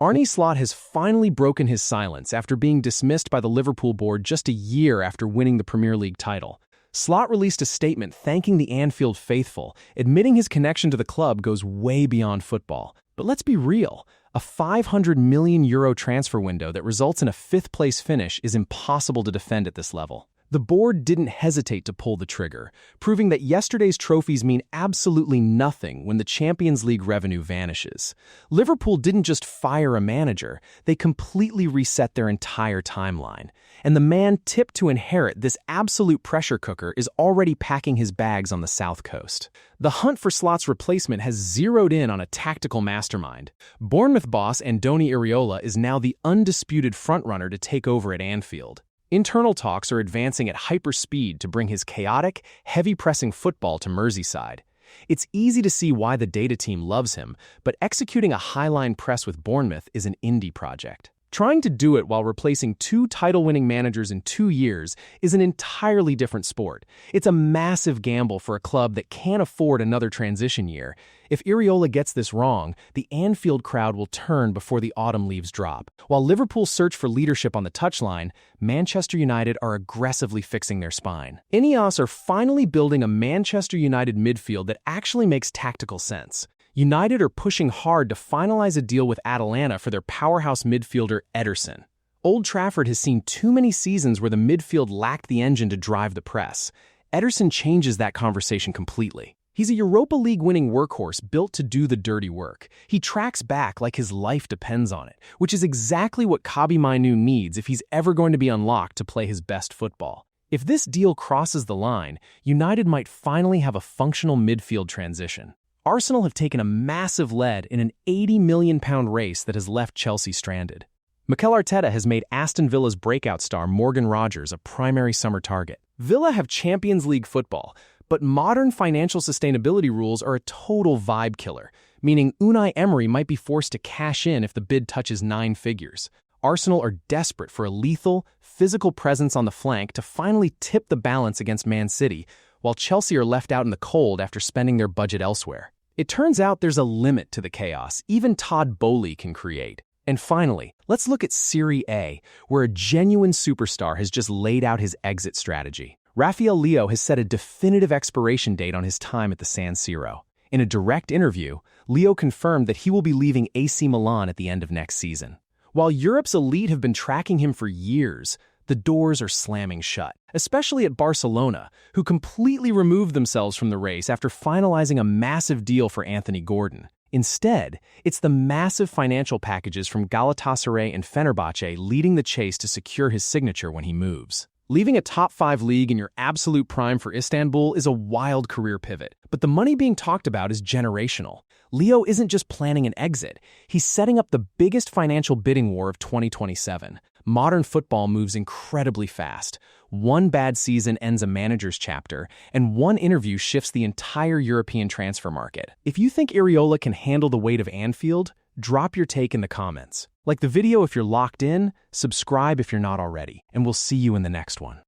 Arne Slot has finally broken his silence after being dismissed by the Liverpool board just a year after winning the Premier League title. Slot released a statement thanking the Anfield faithful, admitting his connection to the club goes way beyond football. But let's be real, a €500 million transfer window that results in a fifth-place finish is impossible to defend at this level. The board didn't hesitate to pull the trigger, proving that yesterday's trophies mean absolutely nothing when the Champions League revenue vanishes. Liverpool didn't just fire a manager, they completely reset their entire timeline. And the man tipped to inherit this absolute pressure cooker is already packing his bags on the South Coast. The hunt for Slot's replacement has zeroed in on a tactical mastermind. Bournemouth boss Andoni Iraola is now the undisputed frontrunner to take over at Anfield. Internal talks are advancing at hyperspeed to bring his chaotic, heavy-pressing football to Merseyside. It's easy to see why the data team loves him, but executing a high-line press with Bournemouth is an indie project. Trying to do it while replacing two title-winning managers in 2 years is an entirely different sport. It's a massive gamble for a club that can't afford another transition year. If Iraola gets this wrong, the Anfield crowd will turn before the autumn leaves drop. While Liverpool search for leadership on the touchline, Manchester United are aggressively fixing their spine. Ineos are finally building a Manchester United midfield that actually makes tactical sense. United are pushing hard to finalize a deal with Atalanta for their powerhouse midfielder Ederson. Old Trafford has seen too many seasons where the midfield lacked the engine to drive the press. Ederson changes that conversation completely. He's a Europa League winning workhorse built to do the dirty work. He tracks back like his life depends on it, which is exactly what Kobbie Mainoo needs if he's ever going to be unlocked to play his best football. If this deal crosses the line, United might finally have a functional midfield transition. Arsenal have taken a massive lead in an £80 million race that has left Chelsea stranded. Mikel Arteta has made Aston Villa's breakout star Morgan Rogers a primary summer target. Villa have Champions League football, but modern financial sustainability rules are a total vibe killer, meaning Unai Emery might be forced to cash in if the bid touches 9 figures. Arsenal are desperate for a lethal, physical presence on the flank to finally tip the balance against Man City, while Chelsea are left out in the cold after spending their budget elsewhere. It turns out there's a limit to the chaos even Todd Boehly can create. And finally, let's look at Serie A, where a genuine superstar has just laid out his exit strategy. Rafael Leão has set a definitive expiration date on his time at the San Siro. In a direct interview, Leão confirmed that he will be leaving AC Milan at the end of next season. While Europe's elite have been tracking him for years, the doors are slamming shut, especially at Barcelona, who completely removed themselves from the race after finalizing a massive deal for Anthony Gordon. Instead, it's the massive financial packages from Galatasaray and Fenerbahce leading the chase to secure his signature when he moves. Leaving a top-5 league in your absolute prime for Istanbul is a wild career pivot, but the money being talked about is generational. Leão isn't just planning an exit, he's setting up the biggest financial bidding war of 2027. Modern football moves incredibly fast. One bad season ends a manager's chapter, and one interview shifts the entire European transfer market. If you think Iraola can handle the weight of Anfield, drop your take in the comments. Like the video if you're locked in, subscribe if you're not already, and we'll see you in the next one.